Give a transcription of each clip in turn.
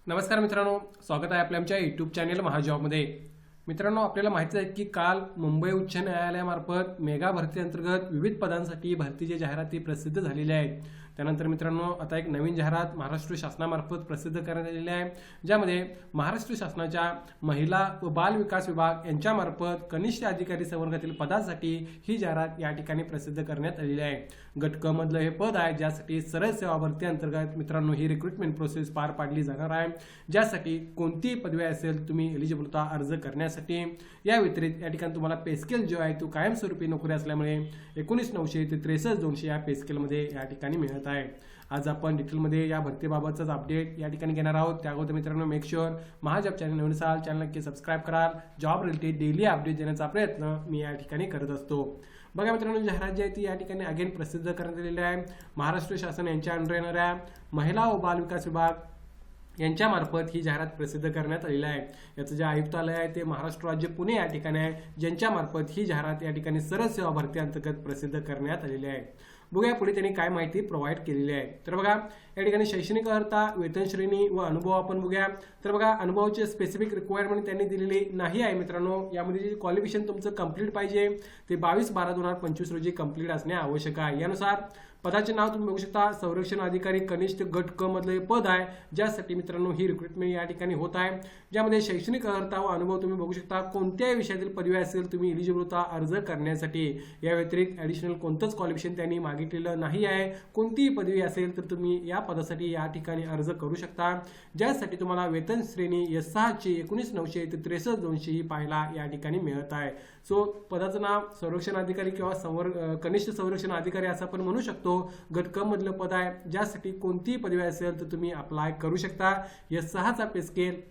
नमस्कार मित्रांनो, स्वागत आहे आपल्या आमच्या यूट्यूब चॅनेल महाजॉबमध्ये. मित्रांनो, आपल्याला माहिती आहे की काल मुंबई उच्च न्यायालयामार्फत मेगा भरती अंतर्गत विविध पदांसाठी भरतीची जाहिराती प्रसिद्ध झालेल्या आहेत. त्यानंतर मित्रांनो, आता एक नवीन जाहिरात महाराष्ट्र शासनामार्फत प्रसिद्ध करण्यात आलेली आहे, ज्यामध्ये महाराष्ट्र शासनाच्या महिला व बाल विकास विभाग यांच्यामार्फत कनिष्ठ अधिकारी संवर्गातील पदासाठी ही जाहिरात या ठिकाणी प्रसिद्ध करण्यात आलेली आहे. गट क मधलं हे पद आहे, ज्यासाठी सरळ सेवा भरती अंतर्गत मित्रांनो ही रिक्रुटमेंट प्रोसेस पार पाडली जाणार आहे, ज्यासाठी कोणतीही पदवी असेल तुम्ही एलिजिबल अर्ज करण्यासाठी. या व्यतिरिक्त या ठिकाणी तुम्हाला पे स्केल जो आहे तो कायमस्वरूपी नोकरी असल्यामुळे 19,900 ते 63,200 या पे स्केलमध्ये या ठिकाणी मिळत आहे. आज आपण डिटेलमध्ये या भरतीबाबतचाच अपडेट या ठिकाणी घेणार आहोत. त्या अगोदर मित्रांनो, मेक शुअर महाजॉब चॅनल नवीन असाल चॅनल नक्की सबस्क्राईब कराल. जॉब रिलेटेड डेली अपडेट देण्याचा प्रयत्न मी या ठिकाणी करत असतो. बघा मित्रांनो, जाहिरात जी आहे ती या ठिकाणी अगेन प्रसिद्ध करण्यात आलेली आहे. महाराष्ट्र शासन यांच्या अंडर येणाऱ्या महिला व बाल विकास विभाग यांच्यामार्फत ही जाहिरात प्रसिद्ध करण्यात आलेली आहे. याचं जे आयुक्तालय आहे ते महाराष्ट्र राज्य पुणे या ठिकाणी आहे, ज्यांच्यामार्फत ही जाहिरात या ठिकाणी सरळ सेवा भरती अंतर्गत प्रसिद्ध करण्यात आलेली आहे. बघूया पुढे त्यांनी काय माहिती प्रोव्हाइड केलेली आहे. तर बघा, या ठिकाणी शैक्षणिक अर्हता, वेतन श्रेणी व अनुभव आपण बघूया. तर बघा, अनुभवाचे स्पेसिफिक रिक्वायरमेंट त्यांनी दिलेली नाही आहे मित्रांनो. यामध्ये जे क्वालिफिकेशन तुमचं कंप्लीट पाहिजे ते 22/12/2025 रोजी कंप्लीट असणे आवश्यक आहे. यानुसार पदाचे नाव तुम्ही बघू शकता, संरक्षण अधिकारी कनिष्ठ गट क मधले पद आहे, ज्यासाठी मित्रांनो ही रिक्रुटमेंट या ठिकाणी होत आहे, ज्यामध्ये शैक्षणिक अर्हता व अनुभव तुम्ही बघू शकता. कोणत्याही विषयातील पदवी असेल तुम्ही एलिजिबल अर्ज करण्यासाठी. या व्यतिरिक्त ऍडिशनल कोणतंच क्वालिफिकेशन त्यांनी मागितलेलं नाही आहे. कोणतीही पदवी असेल तर तुम्ही या पदासाठी या ठिकाणी अर्ज करू शकता, ज्यासाठी तुम्हाला वेतन श्रेणी S6 ची 19,900 ते 63,200 ही पाहायला या ठिकाणी मिळत आहे. सो पदाचं नाव संरक्षण अधिकारी किंवा कनिष्ठ संरक्षण अधिकारी असं आपण म्हणू शकतो. गट क मधलं पद आहे, ज्यासाठी कोणतीही पदवी असेल तर तुम्ही अप्लाय करू शकता. S6 चा पे स्केल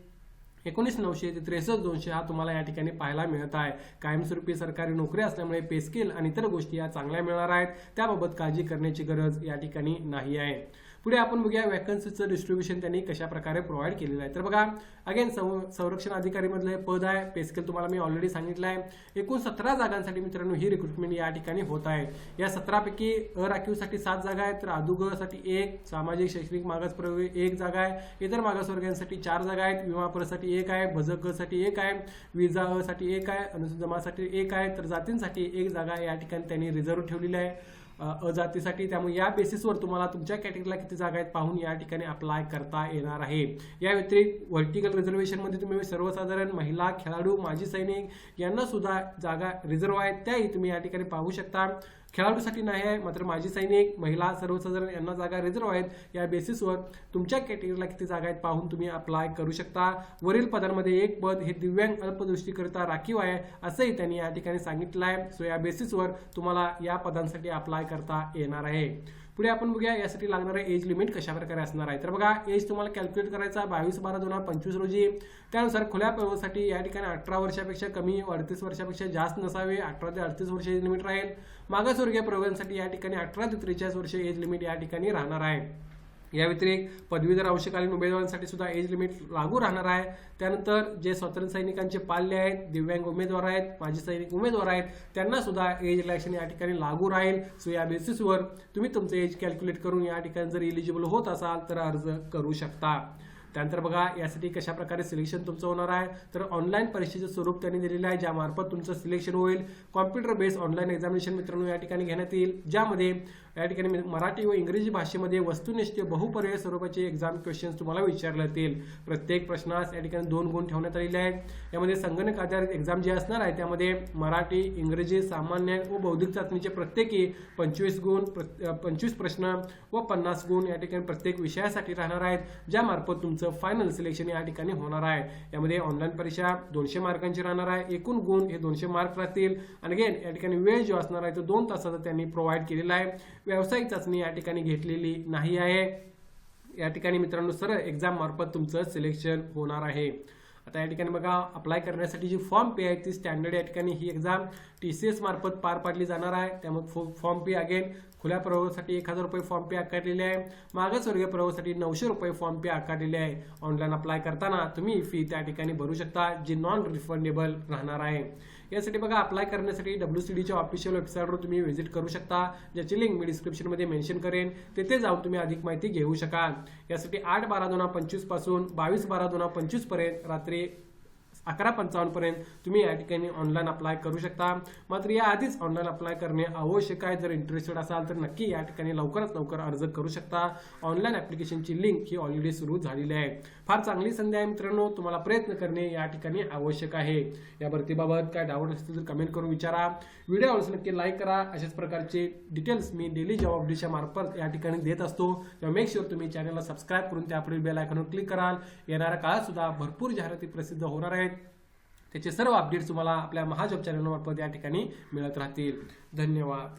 19,900 ते 63,200 हा तुम्हाला या ठिकाणी पाहायला मिळत आहे. कायमस्वरूपी सरकारी नोकरी असल्यामुळे पे स्केल आणि इतर गोष्टी या चांगल्या मिळणार आहेत, त्याबाबत काळजी करण्याची गरज या ठिकाणी नाही आहे. पुढे आपण बघूया वॅकन्सीचं डिस्ट्रीब्युशन त्यांनी कशा प्रकारे प्रोव्हाइड केलेलं आहे. तर बघा, अगेन संरक्षण अधिकारी मधले पद आहे, पे स्केल तुम्हाला मी ऑलरेडी सांगितलं आहे. एकूण 17 जागांसाठी मित्रांनो ही रिक्रुटमेंट या ठिकाणी होत आहे. या 17 पैकी अराखीवसाठी 7 जागा आहेत, तर अधुगसाठी 1, सामाजिक शैक्षणिक मागास प्रवर्ग 1 जागा आहे, इतर मागासवर्गीयांसाठी 4 जागा आहेत, विमा साठी 1 आहे, भजक साठी 1 आहे, विजा साठी 1 आहे, अनुसूचित जमातीसाठी 1 आहे, तर जातींसाठी 1 जागा या ठिकाणी त्यांनी रिझर्व्ह ठेवलेली आहे अजातीसाठी. त्यामुळे या बेसिसवर तुम्हाला तुमच्या कॅटेगरीला किती जागा आहेत पाहून या ठिकाणी अप्लाय करता येणार आहे. या व्यतिरिक्त व्हर्टिकल रिझर्वेशन मध्ये तुम्ही सर्वसाधारण महिला, खेळाडू, माजी सैनिक यांना सुद्धा जागा रिझर्व्ह आहेत, त्याही तुम्ही या ठिकाणी पाहू शकता. खेळाडूसाठी नाही आहे, मात्र माजी सैनिक, महिला, सर्वसाधारण यांना जागा रिझर्व्ह आहेत. या बेसिसवर तुमच्या कॅटेगरीला किती जागा आहेत पाहून तुम्ही अप्लाय करू शकता. वरील पदांमध्ये एक पद हे दिव्यांग अल्पदृष्टीकरिता राखीव आहे, असंही त्यांनी या ठिकाणी सांगितलं आहे. सो या बेसिसवर तुम्हाला या पदांसाठी अप्लाय करता येणार आहे. पुढे आपण बघूया यासाठी लागणारे एज लिमिट कशा प्रकारे असणार आहे. तर बघा, एज तुम्हाला कॅल्क्युलेट करायचा 22/12/2025 रोजी. त्यानुसार खुल्या प्रवर्गासाठी या ठिकाणी 18 वर्षापेक्षा कमी, 38 वर्षापेक्षा जास्त नसावे, 18 ते 38 वर्ष एज लिमिट राहील. मागासवर्गीय प्रवर्गासाठी या ठिकाणी 18 ते 43 वर्ष एज लिमिट या ठिकाणी राहणार आहे. या व्यतिरिक्त पदवीधर अंशकालीन उमेदवारांसाठी सुद्धा एज लिमिट लागू राहणार आहे. त्यानंतर जे स्वातंत्र्य सैनिकांचे पाल्य आहेत, दिव्यांग उमेदवार आहेत, माजी सैनिक उमेदवार आहेत, त्यांना सुद्धा एज रिलॅक्सेशन या ठिकाणी लागू राहील. सो या बेसिसवर तुम्ही तुमचं एज कॅल्क्युलेट करून या ठिकाणी जर एलिजिबल होत असाल तर अर्ज करू शकता. त्यानंतर बघा, यासाठी कशा प्रकारे सिलेक्शन तुमचं होणार आहे. तर ऑनलाईन परीक्षेचे स्वरूप त्यांनी दिलेलं आहे, ज्यामार्फत तुमचं सिलेक्शन होईल. कॉम्प्युटर बेस्ड ऑनलाईन एक्झामिनेशन मित्रांनो या ठिकाणी घेण्यात येईल, ज्यामध्ये या ठिकाणी मराठी व इंग्रजी भाषेमध्ये वस्तुनिष्ठ बहुपर्याय स्वरूपाचे एक्झाम क्वेश्चन्स तुम्हाला विचारले जातील. प्रत्येक प्रश्नास या ठिकाणी 2 गुण ठेवण्यात आलेले आहेत. यामध्ये संगणक आधारित एक्झाम जी असणार आहे त्यामध्ये मराठी, इंग्रजी, सामान्य व बौद्धिक चाचणीचे प्रत्येकी 25 गुण, 25 प्रश्न व 50 गुण या ठिकाणी प्रत्येक विषयासाठी राहणार आहेत, ज्यामार्फत तुमचं फायनल सिलेक्शन या ठिकाणी होणार आहे. यामध्ये ऑनलाईन परीक्षा 200 मार्कांची राहणार आहे. एकूण गुण हे 200 मार्क राहतील. आणि अगेन या ठिकाणी वेळ जो असणार आहे तो 2 तासाचा त्यांनी प्रोव्हाइड केलेला आहे. व्यावसायिक चाचणी या ठिकाणी घेतलेली नाही आहे. या ठिकाणी मित्रांनो सरळ एक्झाम मार्फत तुमचं सिलेक्शन होणार आहे. आता या ठिकाणी बघा, अप्लाय करण्यासाठी जी फॉर्म पे आहे ती स्टँडर्ड या ठिकाणी ही एक्झाम TCS मार्फत पार पाडली जाणार आहे. त्यामुळे फॉर्म पे अगेन खुल्या प्रवर्गासाठी 1,000 रुपये फॉर्म पे आकारलेले आहे. मागासवर्गीय प्रवर्गासाठी 900 रुपये फॉर्म पे आकारलेले आहे. ऑनलाईन अप्लाय करताना तुम्ही फी त्या ठिकाणी भरू शकता, जी नॉन रिफंडेबल राहणार आहे. यासाठी बघा अप्लाय करण्यासाठी WCDच्या ऑफिशियल वेबसाईटवर तुम्ही व्हिजिट करू शकता, ज्याची लिंक मी डिस्क्रिप्शनमध्ये मेन्शन करेन. तिथे जाऊन तुम्ही अधिक माहिती घेऊ शकाल. यासाठी 8/12/2025 पासून 22/12/2025 पर्यंत रात्री 11:55 पर्यंत तुम्ही या ठिकाणी ऑनलाईन अप्लाय करू शकता. मात्र याआधीच ऑनलाईन अप्लाय करणे आवश्यक आहे. जर इंटरेस्टेड असाल तर नक्की या ठिकाणी लवकरात लवकर अर्ज करू शकता. ऑनलाईन ऍप्लिकेशनची लिंक ही ऑलरेडी सुरू झालेली आहे. फार चांगली संधी आहे मित्रांनो, तुम्हाला प्रयत्न करणे या ठिकाणी आवश्यक आहे. या भरतीबाबत काय डाऊट असतील तर कमेंट करून विचारा. व्हिडिओ आवडल्यास नक्की लाईक करा. अशाच प्रकारचे डिटेल्स मी डेली जॉब अपडेटच्या मार्फत या ठिकाणी देत असतो. तेव्हा मेक शुअर तुम्ही चॅनलला सबस्क्राईब करून त्यापुढील बेल आयकॉनवर क्लिक कराल. येणाऱ्या काळात सुद्धा भरपूर जाहिराती प्रसिद्ध होणार आहेत. त्याचे सर्व अपडेट्स तुम्हाला आपल्या महाजॉब चॅनलमार्फत या ठिकाणी मिळत राहतील. धन्यवाद.